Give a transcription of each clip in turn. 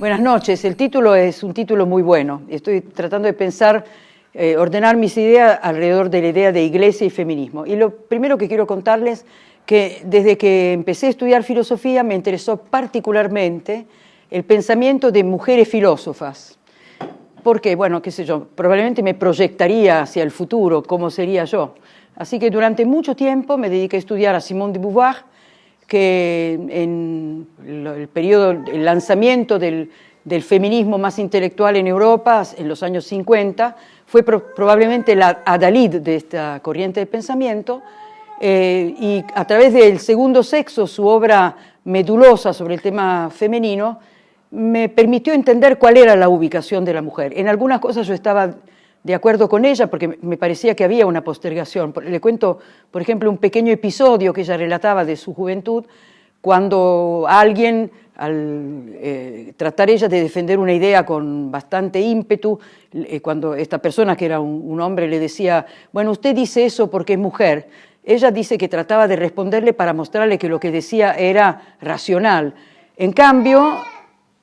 Buenas noches. El título es un título muy bueno. Estoy tratando de pensar, ordenar mis ideas alrededor de la idea de iglesia y feminismo. Y lo primero que quiero contarles que desde que empecé a estudiar filosofía me interesó particularmente el pensamiento de mujeres filósofas. Porque, bueno, qué sé yo, probablemente me proyectaría hacia el futuro, cómo sería yo. Así que durante mucho tiempo me dediqué a estudiar a Simone de Beauvoir, que en el lanzamiento del feminismo más intelectual en Europa, en los años 50, fue probablemente la adalid de esta corriente de pensamiento, y a través del Segundo Sexo, su obra medulosa sobre el tema femenino, me permitió entender cuál era la ubicación de la mujer. En algunas cosas yo estaba de acuerdo con ella porque me parecía que había una postergación. Le cuento, por ejemplo, un pequeño episodio que ella relataba de su juventud, cuando alguien, al tratar ella de defender una idea con bastante ímpetu, cuando esta persona, que era un hombre, le decía, bueno, usted dice eso porque es mujer, ella dice que trataba de responderle para mostrarle que lo que decía era racional. En cambio,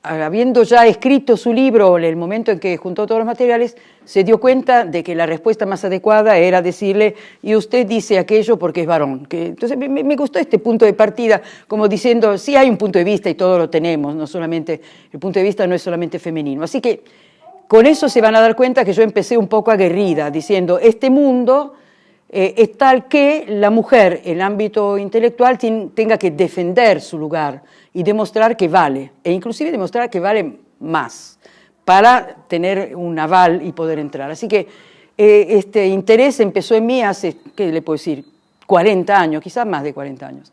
habiendo ya escrito su libro, en el momento en que juntó todos los materiales, se dio cuenta de que la respuesta más adecuada era decirle, y usted dice aquello porque es varón. Entonces me gustó este punto de partida, como diciendo, sí hay un punto de vista y todo lo tenemos, no solamente, el punto de vista no es solamente femenino. Así que con eso se van a dar cuenta que yo empecé un poco aguerrida, diciendo, este mundo es tal que la mujer en el ámbito intelectual tenga que defender su lugar y demostrar que vale, e inclusive demostrar que vale más, para tener un aval y poder entrar. Así que este interés empezó en mí hace, ¿qué le puedo decir?, 40 años, quizás más de 40 años.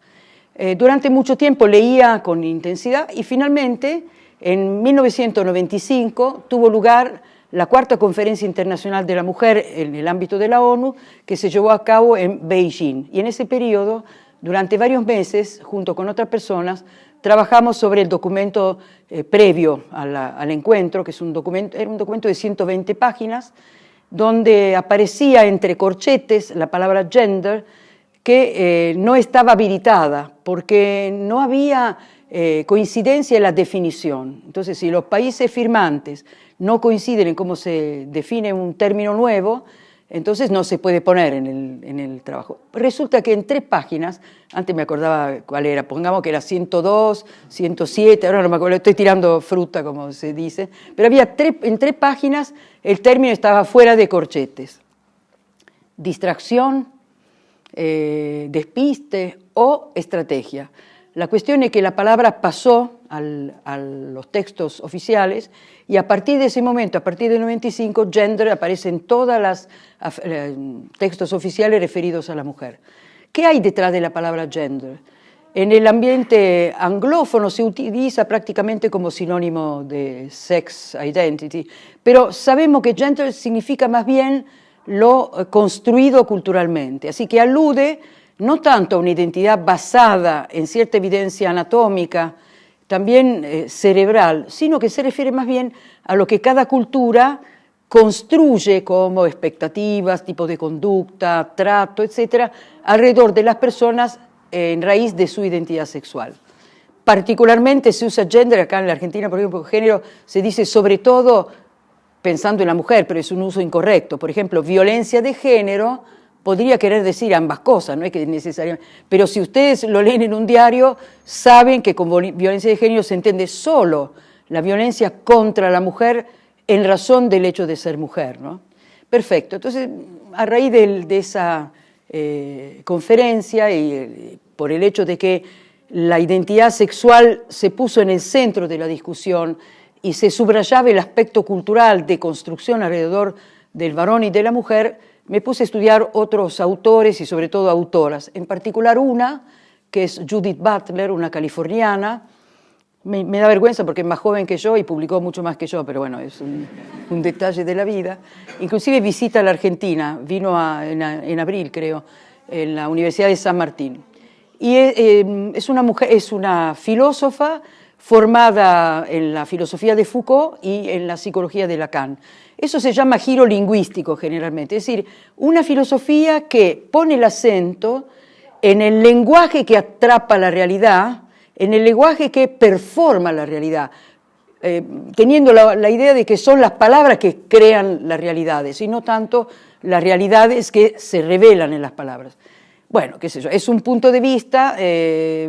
Durante mucho tiempo leía con intensidad y finalmente, en 1995, tuvo lugar la Cuarta Conferencia Internacional de la Mujer en el ámbito de la ONU, que se llevó a cabo en Beijing. Y en ese periodo, durante varios meses, junto con otras personas, trabajamos sobre el documento previo al encuentro, que era un documento de 120 páginas, donde aparecía entre corchetes la palabra gender, que no estaba habilitada, porque no había coincidencia en la definición. Entonces, si los países firmantes no coinciden en cómo se define un término nuevo, entonces no se puede poner en el trabajo. Resulta que en 3 páginas, antes me acordaba cuál era, pongamos que era 102, 107, ahora no me acuerdo, estoy tirando fruta, como se dice, pero había en 3 páginas el término estaba fuera de corchetes. Distracción, despiste o estrategia. La cuestión es que la palabra pasó a los textos oficiales y a partir de ese momento, a partir del 95, gender aparece en todos los textos oficiales referidos a la mujer. ¿Qué hay detrás de la palabra gender? En el ambiente anglófono se utiliza prácticamente como sinónimo de sex identity, pero sabemos que gender significa más bien lo construido culturalmente, así que alude no tanto a una identidad basada en cierta evidencia anatómica, también cerebral, sino que se refiere más bien a lo que cada cultura construye como expectativas, tipo de conducta, trato, etcétera, alrededor de las personas en raíz de su identidad sexual. Particularmente se usa gender, acá en la Argentina, por ejemplo, género se dice sobre todo pensando en la mujer, pero es un uso incorrecto. Por ejemplo, violencia de género podría querer decir ambas cosas, no es que necesariamente, pero si ustedes lo leen en un diario, saben que con violencia de género se entiende solo la violencia contra la mujer en razón del hecho de ser mujer, ¿no? Perfecto, entonces a raíz de esa conferencia y por el hecho de que la identidad sexual se puso en el centro de la discusión y se subrayaba el aspecto cultural de construcción alrededor del varón y de la mujer, me puse a estudiar otros autores y sobre todo autoras, en particular una que es Judith Butler, una californiana. Me da vergüenza porque es más joven que yo y publicó mucho más que yo, pero bueno, es un detalle de la vida. Inclusive visita la Argentina, vino en abril, creo, en la Universidad de San Martín. Y es una filósofa formada en la filosofía de Foucault y en la psicología de Lacan. Eso se llama giro lingüístico generalmente, es decir, una filosofía que pone el acento en el lenguaje que atrapa la realidad, en el lenguaje que performa la realidad. teniendo la idea de que son las palabras que crean las realidades y no tanto las realidades que se revelan en las palabras. Bueno, qué sé yo, es un punto de vista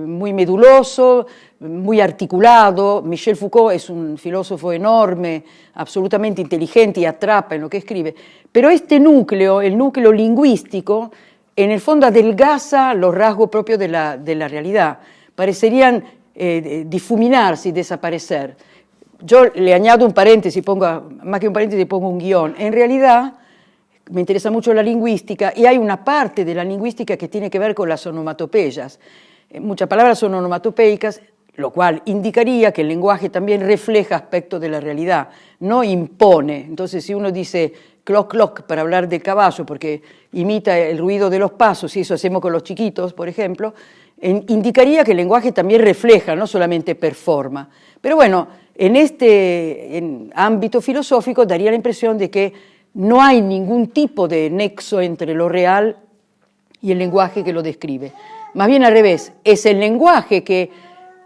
muy meduloso, muy articulado. Michel Foucault es un filósofo enorme, absolutamente inteligente y atrapa en lo que escribe, pero este núcleo, el núcleo lingüístico, en el fondo adelgaza los rasgos propios de la realidad, parecerían difuminarse y desaparecer. Yo le añado un paréntesis, más que un paréntesis, pongo un guión. En realidad, me interesa mucho la lingüística y hay una parte de la lingüística que tiene que ver con las onomatopeyas. Muchas palabras son onomatopeicas, lo cual indicaría que el lenguaje también refleja aspectos de la realidad, no impone. Entonces, si uno dice cloc, cloc para hablar del caballo, porque imita el ruido de los pasos, y eso hacemos con los chiquitos, por ejemplo, indicaría que el lenguaje también refleja, no solamente performa. Pero bueno, en este ámbito filosófico daría la impresión de que no hay ningún tipo de nexo entre lo real y el lenguaje que lo describe. Más bien al revés, es el lenguaje que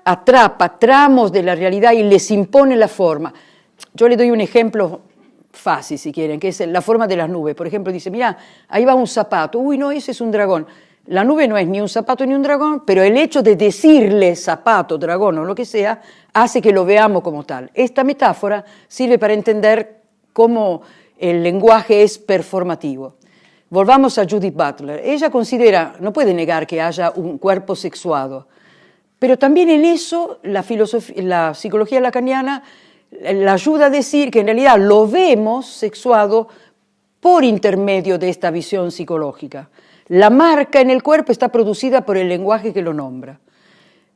atrapa tramos de la realidad y les impone la forma. Yo le doy un ejemplo fácil, si quieren, que es la forma de las nubes. Por ejemplo, dice, mira, ahí va un zapato. Uy, no, ese es un dragón. La nube no es ni un zapato ni un dragón, pero el hecho de decirle zapato, dragón o lo que sea, hace que lo veamos como tal. Esta metáfora sirve para entender cómo el lenguaje es performativo. Volvamos a Judith Butler. Ella considera, no puede negar que haya un cuerpo sexuado, pero también en eso la psicología lacaniana la ayuda a decir que en realidad lo vemos sexuado por intermedio de esta visión psicológica. La marca en el cuerpo está producida por el lenguaje que lo nombra.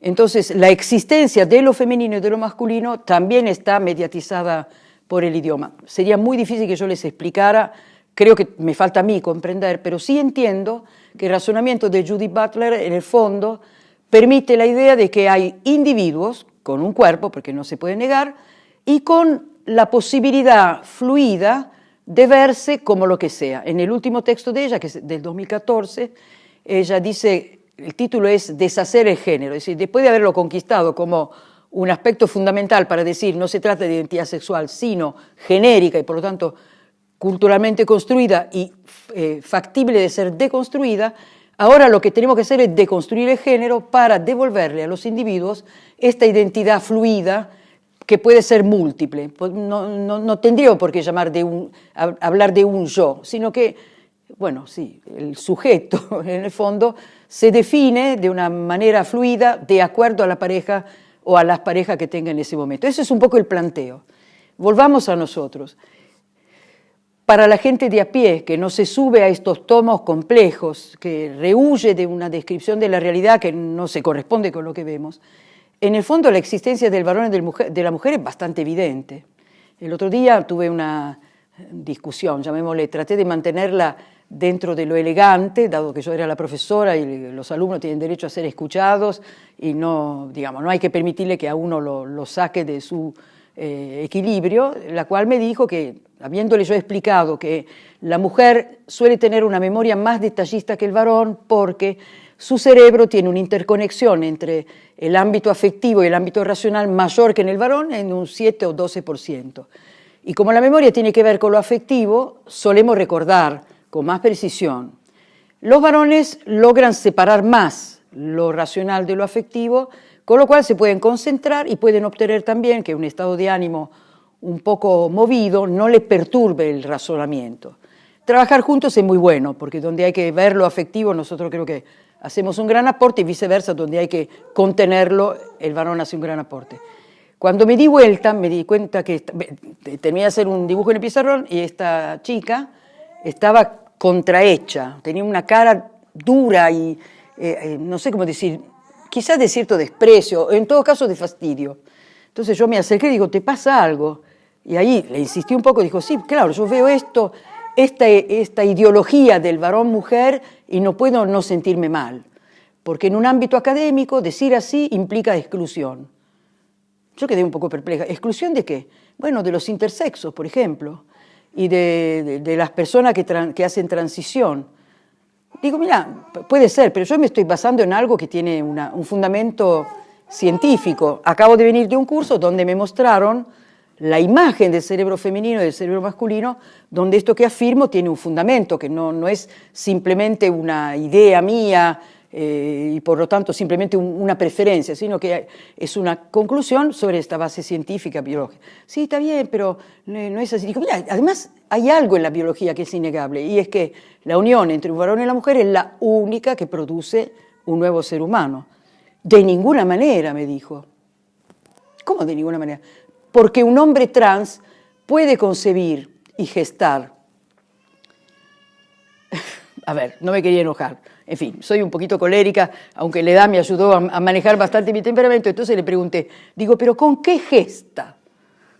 Entonces, la existencia de lo femenino y de lo masculino también está mediatizada por el idioma. Sería muy difícil que yo les explicara, creo que me falta a mí comprender, pero sí entiendo que el razonamiento de Judith Butler, en el fondo, permite la idea de que hay individuos con un cuerpo, porque no se puede negar, y con la posibilidad fluida de verse como lo que sea. En el último texto de ella, que es del 2014, ella dice, el título es Deshacer el género, es decir, después de haberlo conquistado como un aspecto fundamental para decir no se trata de identidad sexual, sino genérica y por lo tanto culturalmente construida y factible de ser deconstruida, ahora lo que tenemos que hacer es deconstruir el género para devolverle a los individuos esta identidad fluida que puede ser múltiple. No tendríamos por qué hablar de un yo, sino que, bueno, sí, el sujeto en el fondo se define de una manera fluida de acuerdo a la pareja o a las parejas que tenga en ese momento. Ese es un poco el planteo. Volvamos a nosotros. Para la gente de a pie, que no se sube a estos tomos complejos, que rehúye de una descripción de la realidad que no se corresponde con lo que vemos, en el fondo la existencia del varón y de la mujer es bastante evidente. El otro día tuve una discusión, llamémosle, traté de mantenerla dentro de lo elegante, dado que yo era la profesora y los alumnos tienen derecho a ser escuchados y no, digamos, no hay que permitirle que a uno lo saque de su equilibrio, la cual me dijo que, habiéndole yo explicado que la mujer suele tener una memoria más detallista que el varón porque su cerebro tiene una interconexión entre el ámbito afectivo y el ámbito racional mayor que en el varón en un 7 o 12%. Y como la memoria tiene que ver con lo afectivo, solemos recordar con más precisión. Los varones logran separar más lo racional de lo afectivo, con lo cual se pueden concentrar y pueden obtener también que un estado de ánimo un poco movido no le perturbe el razonamiento. Trabajar juntos es muy bueno, porque donde hay que ver lo afectivo, nosotros creo que hacemos un gran aporte y viceversa, donde hay que contenerlo, el varón hace un gran aporte. Cuando me di vuelta, me di cuenta que terminé de hacer un dibujo en el pizarrón y esta chica estaba contrahecha, tenía una cara dura y no sé cómo decir, quizás de cierto desprecio, en todo caso de fastidio. Entonces yo me acerqué y digo, ¿te pasa algo? Y ahí le insistí un poco, dijo, sí, claro, yo veo esta ideología del varón-mujer y no puedo no sentirme mal, porque en un ámbito académico decir así implica exclusión. Yo quedé un poco perpleja. ¿Exclusión de qué? Bueno, de los intersexos, por ejemplo, y de las personas que hacen transición. Digo, mira, puede ser, pero yo me estoy basando en algo que tiene un fundamento científico. Acabo de venir de un curso donde me mostraron la imagen del cerebro femenino y del cerebro masculino, donde esto que afirmo tiene un fundamento, que no es simplemente una idea mía y por lo tanto simplemente una preferencia, sino que es una conclusión sobre esta base científica biológica. Sí, está bien, pero no es así. Digo, mira, además hay algo en la biología que es innegable, y es que la unión entre un varón y la mujer es la única que produce un nuevo ser humano. De ninguna manera, me dijo. ¿Cómo de ninguna manera? Porque un hombre trans puede concebir y gestar. A ver, no me quería enojar. En fin, soy un poquito colérica, aunque la edad me ayudó a manejar bastante mi temperamento. Entonces le pregunté, digo, ¿pero con qué gesta?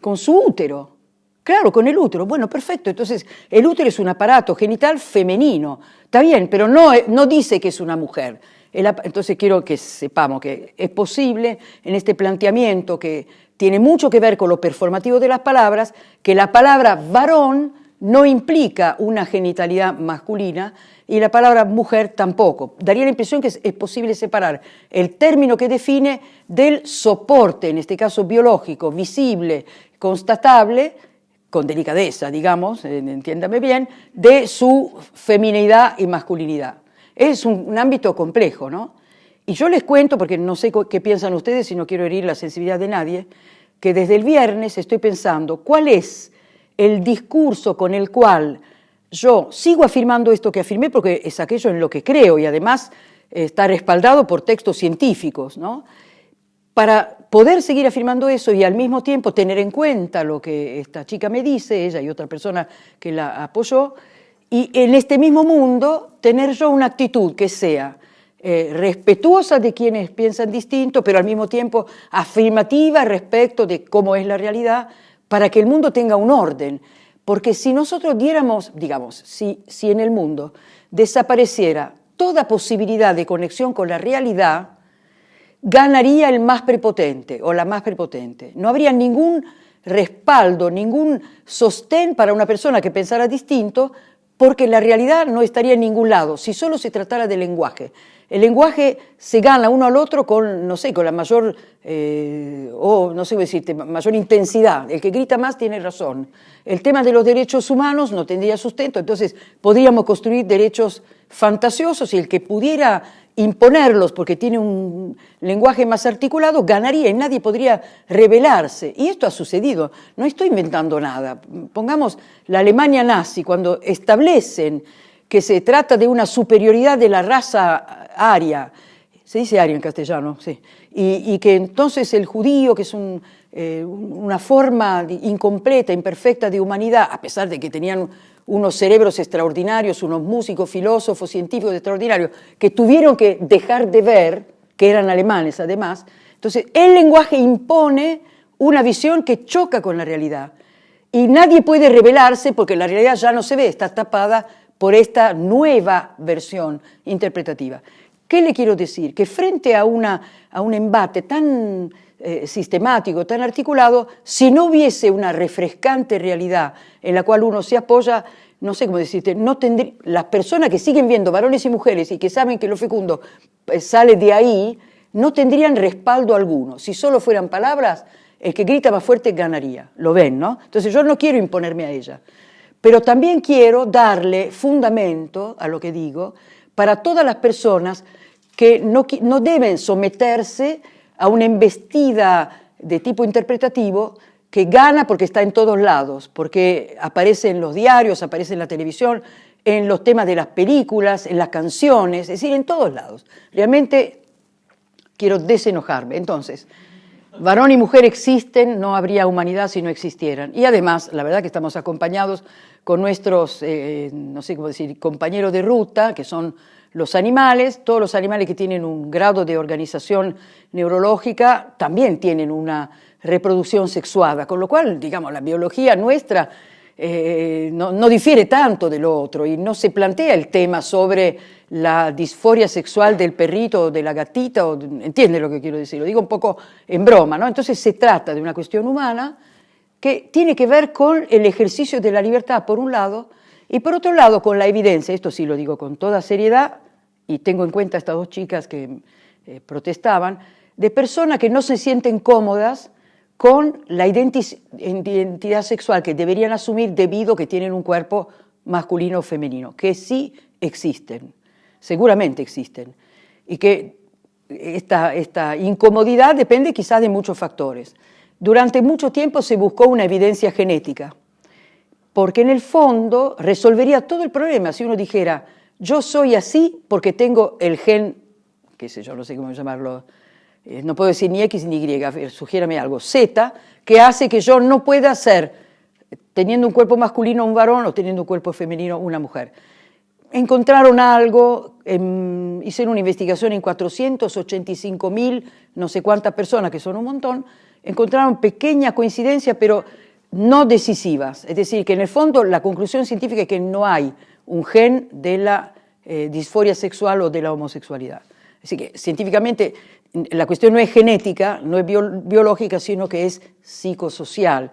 ¿Con su útero? Claro, con el útero. Bueno, perfecto. Entonces, el útero es un aparato genital femenino. Está bien, pero no dice que es una mujer. Entonces quiero que sepamos que es posible en este planteamiento que tiene mucho que ver con lo performativo de las palabras, que la palabra varón no implica una genitalidad masculina y la palabra mujer tampoco. Daría la impresión que es posible separar el término que define del soporte, en este caso biológico, visible, constatable, con delicadeza, digamos, entiéndame bien, de su feminidad y masculinidad. Es un ámbito complejo, ¿no? Y yo les cuento, porque no sé qué piensan ustedes y no quiero herir la sensibilidad de nadie, que desde el viernes estoy pensando cuál es el discurso con el cual yo sigo afirmando esto que afirmé, porque es aquello en lo que creo y además está respaldado por textos científicos, ¿no? Para poder seguir afirmando eso y al mismo tiempo tener en cuenta lo que esta chica me dice, ella y otra persona que la apoyó, y en este mismo mundo tener yo una actitud que sea respetuosa de quienes piensan distinto, pero al mismo tiempo afirmativa respecto de cómo es la realidad, para que el mundo tenga un orden. Porque si nosotros diéramos, digamos, si en el mundo desapareciera toda posibilidad de conexión con la realidad, ganaría el más prepotente o la más prepotente. No habría ningún respaldo, ningún sostén para una persona que pensara distinto, porque la realidad no estaría en ningún lado, si solo se tratara del lenguaje. El lenguaje se gana uno al otro con, no sé, con la mayor, no sé cómo decirte, mayor intensidad. El que grita más tiene razón. El tema de los derechos humanos no tendría sustento, entonces podríamos construir derechos fantasiosos y el que pudiera imponerlos porque tiene un lenguaje más articulado, ganaría y nadie podría rebelarse. Y esto ha sucedido, no estoy inventando nada. Pongamos la Alemania nazi, cuando establecen que se trata de una superioridad de la raza aria, se dice aria en castellano, sí, y que entonces el judío, que es una forma incompleta, imperfecta de humanidad, a pesar de que tenían unos cerebros extraordinarios, unos músicos, filósofos, científicos extraordinarios, que tuvieron que dejar de ver, que eran alemanes además. Entonces, el lenguaje impone una visión que choca con la realidad. Y nadie puede rebelarse porque la realidad ya no se ve, está tapada por esta nueva versión interpretativa. ¿Qué le quiero decir? Que frente a un embate tan sistemático, tan articulado, si no hubiese una refrescante realidad en la cual uno se apoya, no sé cómo decirte, las personas que siguen viendo varones y mujeres y que saben que lo fecundo sale de ahí, no tendrían respaldo alguno. Si solo fueran palabras, el que grita más fuerte ganaría. Lo ven, ¿no? Entonces yo no quiero imponerme a ella, pero también quiero darle fundamento a lo que digo para todas las personas que no deben someterse a una embestida de tipo interpretativo que gana porque está en todos lados, porque aparece en los diarios, aparece en la televisión, en los temas de las películas, en las canciones, es decir, en todos lados. Realmente quiero desenojarme. Entonces, varón y mujer existen, no habría humanidad si no existieran. Y además, la verdad que estamos acompañados con nuestros, no sé cómo decir, compañeros de ruta, que son los animales. Todos los animales que tienen un grado de organización neurológica también tienen una reproducción sexuada, con lo cual, digamos, la biología nuestra no difiere tanto de lo otro y no se plantea el tema sobre la disforia sexual del perrito o de la gatita, entiende lo que quiero decir, lo digo un poco en broma, ¿no? Entonces se trata de una cuestión humana que tiene que ver con el ejercicio de la libertad por un lado y por otro lado con la evidencia, esto sí lo digo con toda seriedad y tengo en cuenta a estas dos chicas que protestaban, de personas que no se sienten cómodas con la identidad sexual que deberían asumir debido a que tienen un cuerpo masculino o femenino, que sí existen, seguramente existen, y que esta incomodidad depende quizás de muchos factores. Durante mucho tiempo se buscó una evidencia genética, porque en el fondo resolvería todo el problema si uno dijera, yo soy así porque tengo el gen, qué sé yo, no sé cómo llamarlo, no puedo decir ni X ni Y, sugiérame algo, Z, que hace que yo no pueda ser, teniendo un cuerpo masculino, un varón, o teniendo un cuerpo femenino, una mujer. Encontraron algo, hicieron una investigación en 485.000, no sé cuántas personas, que son un montón, encontraron pequeñas coincidencias, pero no decisivas. Es decir, que en el fondo la conclusión científica es que no hay un gen de la disforia sexual o de la homosexualidad. Así que científicamente la cuestión no es genética, no es biológica, sino que es psicosocial.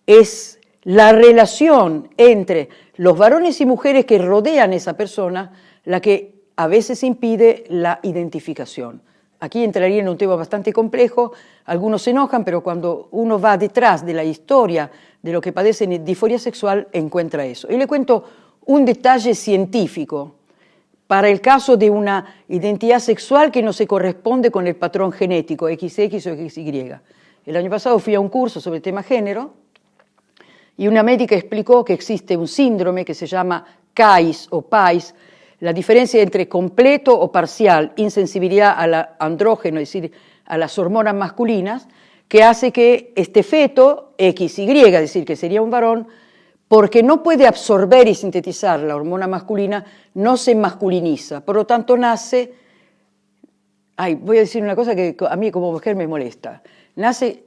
Es la relación entre los varones y mujeres que rodean a esa persona la que a veces impide la identificación. Aquí entraría en un tema bastante complejo, algunos se enojan, pero cuando uno va detrás de la historia de lo que padecen de disforia sexual, encuentra eso. Y le cuento un detalle científico para el caso de una identidad sexual que no se corresponde con el patrón genético, XX o XY. El año pasado fui a un curso sobre el tema género y una médica explicó que existe un síndrome que se llama CAIS o PAIS, la diferencia entre completo o parcial insensibilidad al andrógeno, es decir, a las hormonas masculinas, que hace que este feto, XY, es decir, que sería un varón, porque no puede absorber y sintetizar la hormona masculina, no se masculiniza. Por lo tanto, nace, voy a decir una cosa que a mí como mujer me molesta, nace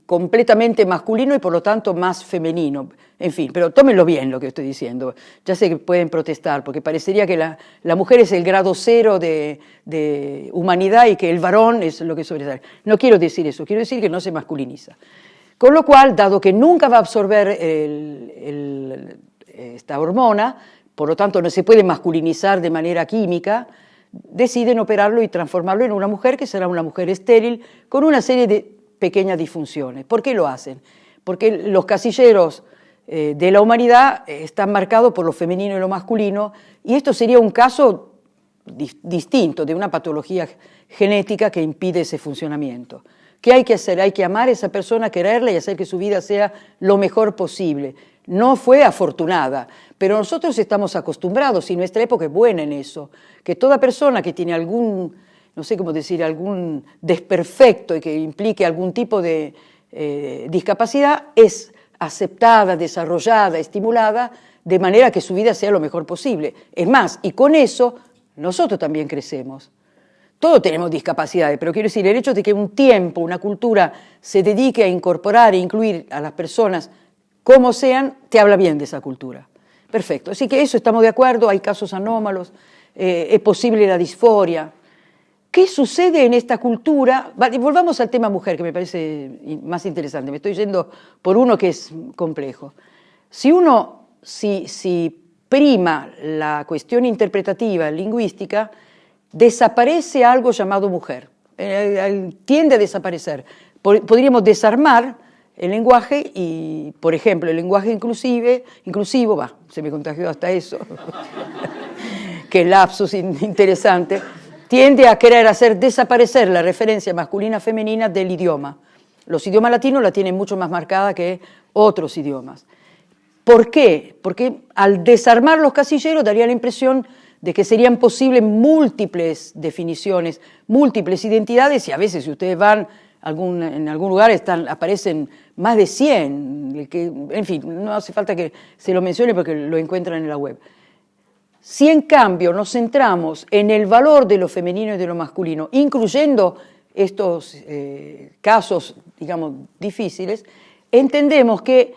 completamente masculino y por lo tanto más femenino. En fin, pero tómenlo bien lo que estoy diciendo. Ya sé que pueden protestar, porque parecería que la mujer es el grado cero de humanidad y que el varón es lo que sobresale. No quiero decir eso, quiero decir que no se masculiniza. Con lo cual, dado que nunca va a absorber esta hormona, por lo tanto no se puede masculinizar de manera química, deciden operarlo y transformarlo en una mujer que será una mujer estéril con una serie de pequeñas disfunciones. ¿Por qué lo hacen? Porque los casilleros de la humanidad están marcados por lo femenino y lo masculino, y esto sería un caso distinto de una patología genética que impide ese funcionamiento. ¿Qué hay que hacer? Hay que amar a esa persona, quererla y hacer que su vida sea lo mejor posible. No fue afortunada, pero nosotros estamos acostumbrados, y nuestra época es buena en eso, que toda persona que tiene algún, no sé cómo decir, algún desperfecto y que implique algún tipo de discapacidad es aceptada, desarrollada, estimulada, de manera que su vida sea lo mejor posible. Es más, y con eso nosotros también crecemos. Todos tenemos discapacidades, pero quiero decir, el hecho de que un tiempo, una cultura se dedique a incorporar e incluir a las personas como sean, te habla bien de esa cultura. Perfecto, así que eso estamos de acuerdo, hay casos anómalos, es posible la disforia. ¿Qué sucede en esta cultura? Volvamos al tema mujer, que me parece más interesante, me estoy yendo por uno que es complejo. Si prima la cuestión interpretativa, lingüística, desaparece algo llamado mujer, tiende a desaparecer. Podríamos desarmar el lenguaje y, por ejemplo, el lenguaje inclusivo, se me contagió hasta eso, qué lapsus interesante, tiende a querer hacer desaparecer la referencia masculina-femenina del idioma. Los idiomas latinos la tienen mucho más marcada que otros idiomas. ¿Por qué? Porque al desarmar los casilleros daría la impresión de que serían posibles múltiples definiciones, múltiples identidades, y a veces si ustedes van en algún lugar aparecen más de 100, en fin, no hace falta que se lo mencione porque lo encuentran en la web. Si en cambio nos centramos en el valor de lo femenino y de lo masculino, incluyendo estos casos, digamos, difíciles, entendemos que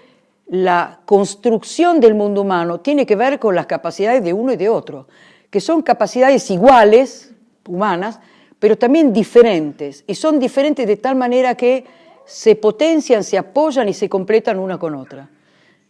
la construcción del mundo humano tiene que ver con las capacidades de uno y de otro, que son capacidades iguales, humanas, pero también diferentes, y son diferentes de tal manera que se potencian, se apoyan y se completan una con otra.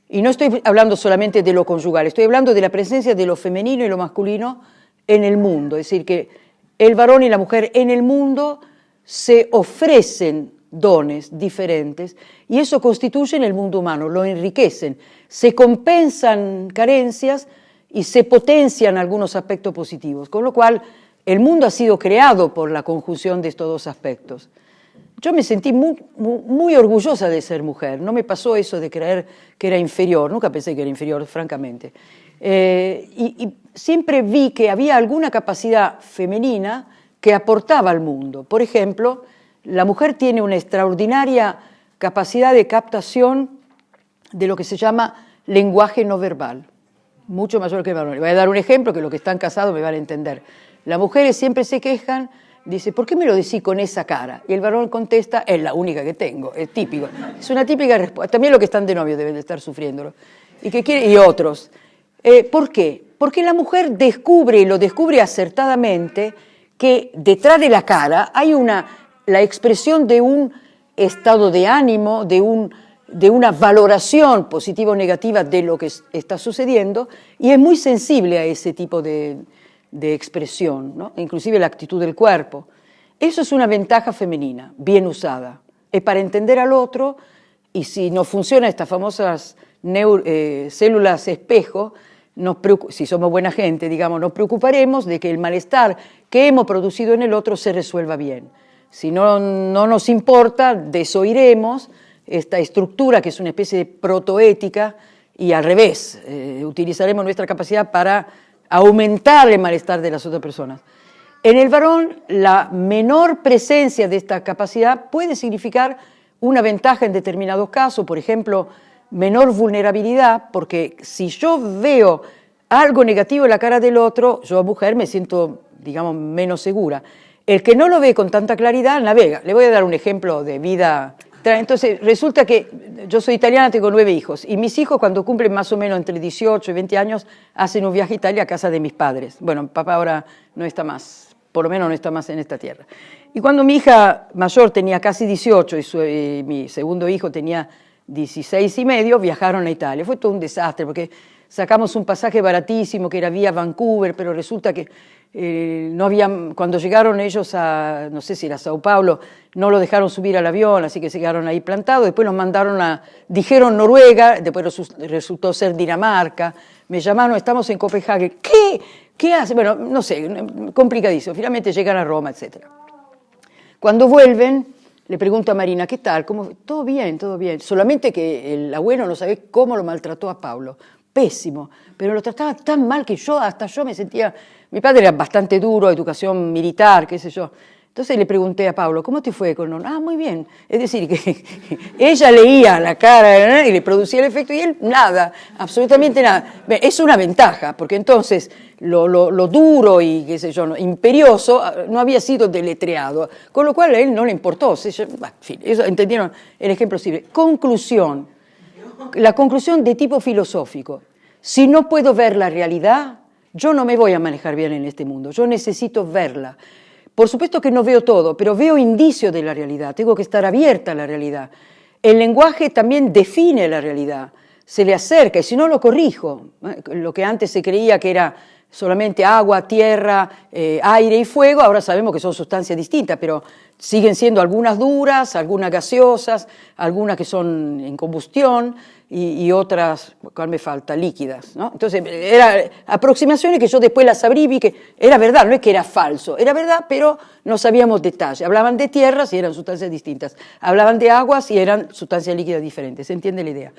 Y no estoy hablando solamente de lo conyugal, estoy hablando de la presencia de lo femenino y lo masculino en el mundo, es decir, que el varón y la mujer en el mundo se ofrecen dones diferentes y eso constituye el mundo humano, lo enriquecen, se compensan carencias y se potencian algunos aspectos positivos, con lo cual el mundo ha sido creado por la conjunción de estos dos aspectos. Yo me sentí muy orgullosa de ser mujer, no me pasó eso de creer que era inferior, nunca pensé que era inferior, francamente. Y siempre vi que había alguna capacidad femenina que aportaba al mundo. Por ejemplo, la mujer tiene una extraordinaria capacidad de captación de lo que se llama lenguaje no verbal, mucho mayor que el varón. Le voy a dar un ejemplo que los que están casados me van a entender. Las mujeres siempre se quejan, dice, ¿por qué me lo decís con esa cara? Y el varón contesta, es la única que tengo, es típico. Es una típica respuesta. También los que están de novio deben de estar sufriéndolo. Y otros. ¿Por qué? Porque la mujer descubre, y lo descubre acertadamente, que detrás de la cara hay la expresión de un estado de ánimo, de una valoración positiva o negativa de lo que está sucediendo, y es muy sensible a ese tipo de expresión, ¿no? Inclusive la actitud del cuerpo. Eso es una ventaja femenina, bien usada. Es para entender al otro, y si no funcionan estas famosas células espejo, si somos buena gente, digamos, nos preocuparemos de que el malestar que hemos producido en el otro se resuelva bien. Si no nos importa, desoiremos esta estructura que es una especie de protoética y al revés, utilizaremos nuestra capacidad para aumentar el malestar de las otras personas. En el varón, la menor presencia de esta capacidad puede significar una ventaja en determinados casos, por ejemplo, menor vulnerabilidad, porque si yo veo algo negativo en la cara del otro, yo, mujer, me siento, digamos, menos segura. El que no lo ve con tanta claridad navega. Le voy a dar un ejemplo de vida. Entonces, resulta que yo soy italiana, tengo 9 hijos, y mis hijos cuando cumplen más o menos entre 18 y 20 años hacen un viaje a Italia a casa de mis padres. Bueno, papá ahora no está más, por lo menos no está más en esta tierra. Y cuando mi hija mayor tenía casi 18 y mi segundo hijo tenía 16 y medio, viajaron a Italia. Fue todo un desastre porque sacamos un pasaje baratísimo que era vía Vancouver, pero resulta que no había, cuando llegaron ellos a, no sé si era Sao Paulo, no lo dejaron subir al avión, así que se quedaron ahí plantados. Después los mandaron dijeron Noruega, después resultó ser Dinamarca. Me llamaron, estamos en Copenhague. ¿Qué hace? Bueno, no sé, complicadísimo. Finalmente llegan a Roma, etc. Cuando vuelven, le pregunto a Marina, ¿qué tal? ¿Cómo? Todo bien, todo bien. Solamente que el abuelo no sabe cómo lo maltrató a Pablo. Pésimo, pero lo trataba tan mal que hasta yo me sentía... Mi padre era bastante duro, educación militar, qué sé yo. Entonces le pregunté a Pablo, ¿cómo te fue con Norma? Ah, muy bien. Es decir, que ella leía la cara y le producía el efecto y él nada, absolutamente nada. Es una ventaja, porque entonces lo duro y qué sé yo, imperioso no había sido deletreado, con lo cual a él no le importó. En fin, eso, ¿entendieron el ejemplo simple? Conclusión. La conclusión de tipo filosófico. Si no puedo ver la realidad, yo no me voy a manejar bien en este mundo. Yo necesito verla. Por supuesto que no veo todo, pero veo indicios de la realidad. Tengo que estar abierta a la realidad. El lenguaje también define la realidad. Se le acerca y si no lo corrijo. Lo que antes se creía que era solamente agua, tierra, aire y fuego, ahora sabemos que son sustancias distintas, pero siguen siendo algunas duras, algunas gaseosas, algunas que son en combustión y otras, ¿cuál me falta? Líquidas, ¿no? Entonces, eran aproximaciones que yo después las abrí y vi que era verdad, no es que era falso, era verdad, pero no sabíamos detalles. Hablaban de tierras y eran sustancias distintas, hablaban de aguas y eran sustancias líquidas diferentes, ¿se entiende la idea?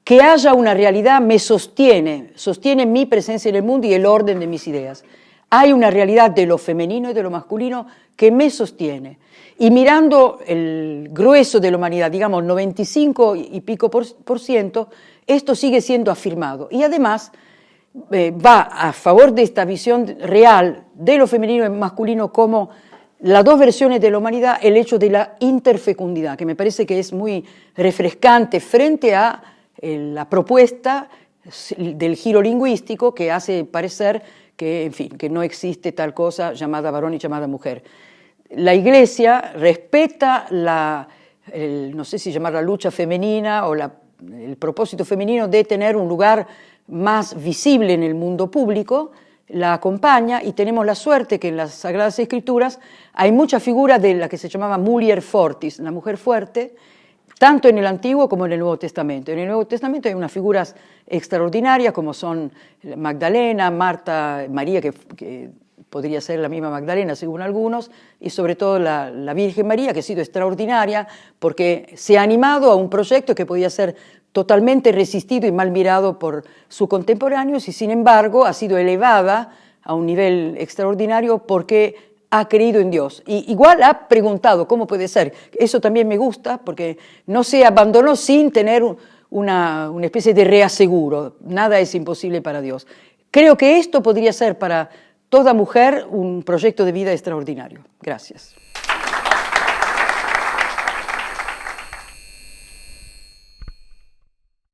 Que haya una realidad me sostiene mi presencia en el mundo y el orden de mis ideas. Hay una realidad de lo femenino y de lo masculino que me sostiene. Y mirando el grueso de la humanidad, digamos 95 y pico por ciento, esto sigue siendo afirmado. Y además va a favor de esta visión real de lo femenino y masculino como las dos versiones de la humanidad, el hecho de la interfecundidad, que me parece que es muy refrescante frente a la propuesta del giro lingüístico que hace parecer que, en fin, que no existe tal cosa llamada varón y llamada mujer. La Iglesia respeta no sé si llamar la lucha femenina o el propósito femenino de tener un lugar más visible en el mundo público, la acompaña y tenemos la suerte que en las Sagradas Escrituras hay muchas figuras de la que se llamaba mulier fortis, la mujer fuerte, tanto en el Antiguo como en el Nuevo Testamento. En el Nuevo Testamento hay unas figuras extraordinarias como son Magdalena, Marta, María, que podría ser la misma Magdalena según algunos, y sobre todo la Virgen María, que ha sido extraordinaria porque se ha animado a un proyecto que podía ser totalmente resistido y mal mirado por sus contemporáneos y sin embargo ha sido elevada a un nivel extraordinario porque ha creído en Dios. Y igual ha preguntado cómo puede ser. Eso también me gusta porque no se abandonó sin tener una especie de reaseguro. Nada es imposible para Dios. Creo que esto podría ser para toda mujer un proyecto de vida extraordinario. Gracias.